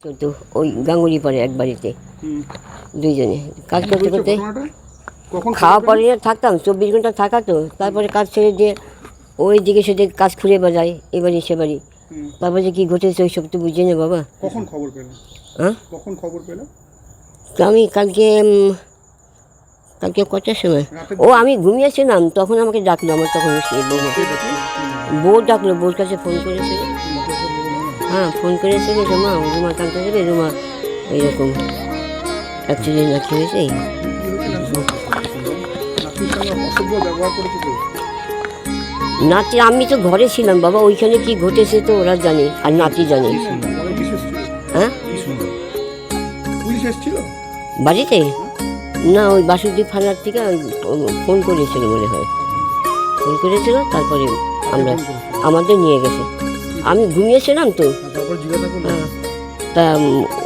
তো ওই গাঙ্গুলি পরে এক বাড়িতে দুইজনে কাজ করতে করতে খাওয়া পরে থাকতাম 24 ঘন্টা থাকা তো তারপরে কাজ ছেড়ে দিয়ে ওই দিকে সেদিকে কাজ খুঁড়ে বেড়াই এবারই সে বাড়ি তারপরে যে কী ঘটেছে ওই সব তো বুঝি না বাবা। কখন খবর পেলেন? হ্যাঁ কখন খবর পেলেন? তো আমি কালকে কটার সময় আমি ঘুমিয়েছিলাম তখন আমাকে ডাকলো আমার তখন বউ ডাকলো বউর কাছে ফোন করেছিল। হ্যাঁ ফোন করেছিল রুমা কানতে যাবে রুমা এইরকম অ্যাক্সিডেন্ট নাকি হয়েছে। নাতি আমি তো ঘরে ছিলাম বাবা ওইখানে কি ঘটেছে তো ওরা জানে আর নাতি জানে। হ্যাঁ বাড়িতে না ওই বাসুদ্বীপ থানার থেকে ফোন করেছিল মনে হয় ফোন করেছিল তারপরে আমরা আমাদের নিয়ে গেছে আমি ঘুমিয়েছিলাম তো তা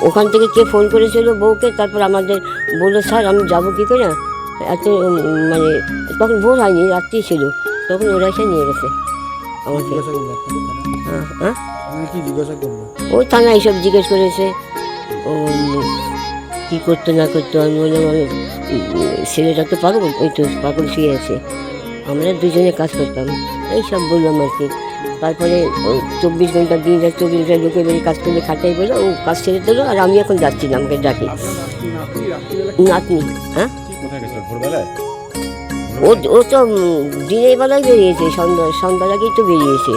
ওখান থেকে কে ফোন করেছিল বউকে তারপর আমাদের বললো স্যার আমি যাবো কী করে এত মানে তখন ভোর হয়নি রাত্রি ছিল তখন ওরা এসে নিয়ে গেছে আমাকে। হ্যাঁ ওই থানা এইসব জিজ্ঞেস করেছে ও কী করতো না করতো আমি বললাম আমি ছেলেটা তো পাগল ওই তো পাগল শুয়ে আছে আমরা দুজনে কাজ করতাম এইসব বললাম আর কি। তারপরে ওই 24 ঘন্টা দিন 24 ঘন্টা লোকের বাড়ি কাজ করলে খাটাই বলে ও কাজ ছেড়ে দিল আর আমি এখন যাচ্ছি না আমাকে ডাকি নাতনি। হ্যাঁ ও তো দিনের বেলায় বেরিয়েছে সন্ধ্যার আগেই তো বেরিয়েছে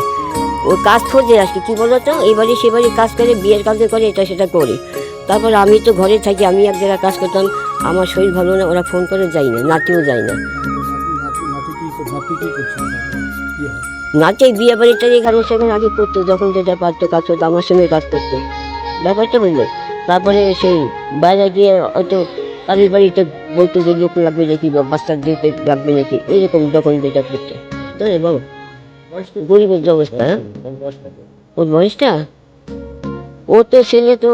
ও কাজ খোঁজে আজকে কী বলো তো এবারে সেবারে কাজ করে বিয়ের কাজে করে এটা সেটা করে। তারপর আমি তো ঘরে থাকি আমি এক জায়গায় কাজ করতাম আমার শরীর ভালো না ওরা ফোন করে যাই না নাতিও যায় না। নাচে বিয়ে বাড়িটা এখানে সেখানে আগে করতো যখন যেটা পারতো কাজ করতো আমার সঙ্গে কাজ করতো ব্যাপারটা বুঝলে। তারপরে সেই বাইরে গিয়ে হয়তো কারোর বাড়িতে বলতো যে লোক লাগবে নাকি বা বাচ্চার দিতে লাগবে নাকি এইরকম যখন যেটা করতো তাই বাবু গরিবের যে অবস্থা। হ্যাঁ ওর বয়সটা ও তো ছেলে তো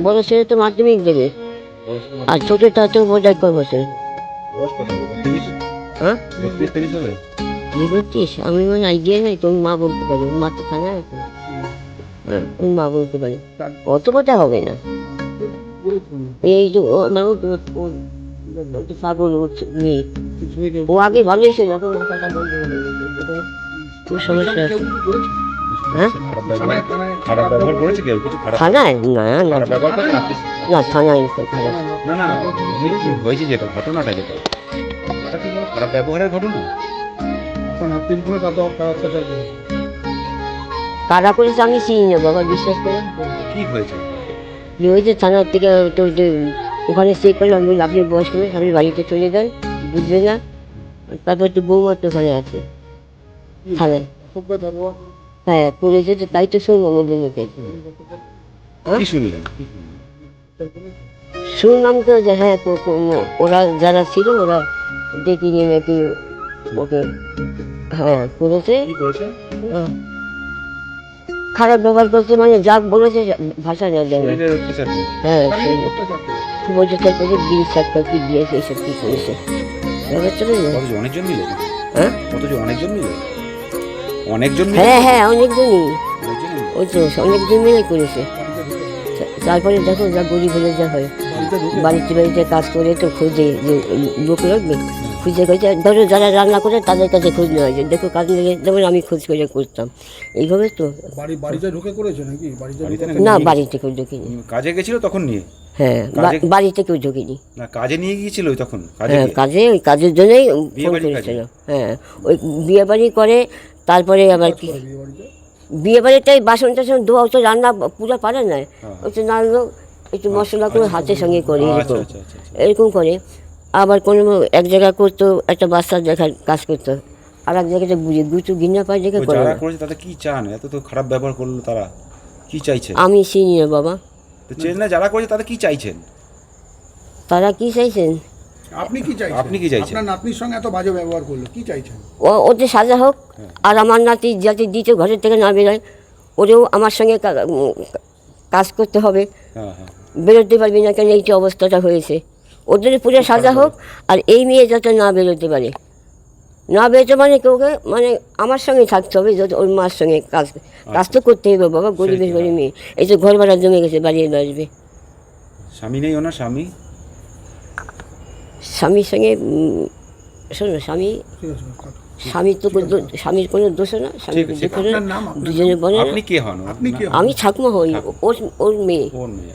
বড় ছেলে তো মাধ্যমিক দেবে আর ছোটটা তো বোঝাই কয় বছর। হ্যাঁ আমি মানে আইডিয়া নাই তোর মা বলতে পারি মা তো খানা আছে ওর মা বলতে পারি অত কথা হবে না এই যে পাগল ও আগে ভালো ছিল খুব সমস্যা আছে। হ্যাঁ থানায় না না না থানায় হয়েছে যেটা ঘটনাটা যেটা খারাপ ব্যবহারের ঘটনা কারা করেছে আমি চিনি না বাবা বিশ্বাস করে। কি হয়েছে থানার থেকে তো ওখানে চেক করলে আমি আপনি বয়স করে আপনি বাড়িতে চলে যান বুঝবে না তারপর তো বৌমার তো ওখানে আছে থানায়। হ্যাঁ করেছে তো তাই তো শুনবো আমাদের লোকে শুনলাম তো যে হ্যাঁ ওরা যারা ছিল ওরা ডেকে নিয়ে নাকি ওকে হ্যাঁ করেছে খারাপ ব্যবহার করছে মানে যা বলেছে ভাষা না দেয় হ্যাঁ বলছে তারপরে বিড়ি চারটা কি দিয়েছে এইসব কি করেছে অনেকজন মিলে। হ্যাঁ অনেকজন হ্যাঁ হ্যাঁ অনেকজনই ওই তো অনেকজন মিলে করেছে। তারপরে দেখো যা গরিব হলে যা হয় বাড়িতে কাজ করে তো খোঁজে যে লোক লাগবে খুঁজে ধরো যারা রান্না করে তাদের কাছে খোঁজ নেওয়া হয় দেখো কাজ নিয়ে যেমন আমি খোঁজ করে করতাম এইভাবে তো না বাড়িতে কেউ ঢুকিনি কাজে গেছিল তখন নিয়ে। হ্যাঁ বাড়িতে কেউ ঢুকিনি না কাজে নিয়ে গিয়েছিল তখন হ্যাঁ ওই কাজের জন্যই ফোন করেছিল। হ্যাঁ ওই বিয়ে বাড়ি করে তারপরে আবার কি বিয়ে বাড়িটাই বাসন টাসন ধোয়া তো রান্না পুরো পারে না ওই তো নাড়লো একটু মশলা করে হাতের সঙ্গে করে এরকম করে আবার কোনো এক জায়গায় করতো একটা বাচ্চার দেখার কাজ করতো আর এক জায়গাটা বুঝে গুছু ঘৃণা পায় দেখে করে তাদের কি চান এত তো খারাপ ব্যবহার করলো তারা কি চাইছেন আমি চিনি না বাবা তো চেন্নাই যারা করেছে তারা কি চাইছেন তারা কি চাইছেন আপনি কি চাইছেন আপনার নাতনির সঙ্গে এত বাজে ব্যবহার করলো কি চাইছেন ওদের সাজা হোক আর আমার নাতি যাতে দ্বিতীয় ঘরের থেকে না বেরোয় ওরেও আমার সঙ্গে কাজ করতে হবে বেরোতে পারবি না কেন এই যে অবস্থাটা হয়েছে ওদের পুরো সাজা হোক আর এই মেয়ে যাতে না বেরোতে পারে না বেঁচে মানে ওকে মানে আমার সঙ্গে থাকতে হবে, যদি ওর মার সঙ্গে কাজ তো করতে হবে বাবা, গরিবের সেটাই। গরিব মেয়ে, এই যে ঘর ভাড়া জমে গেছে, বাড়িয়ে আসবে। স্বামী নেই ওনার, স্বামী? স্বামীর সঙ্গে শোনো, ঠিক আছে, কাটো। স্বামীর কোনো দোষ না, স্বামীর ঠিক আছে, দুঃখ না, আপনার নাম, আপনার দুজনে বলে আপনি কে হন? আপনি কি হন? আমি ঠাকুমা হই, ওর মেয়ে। ওর মেয়ে।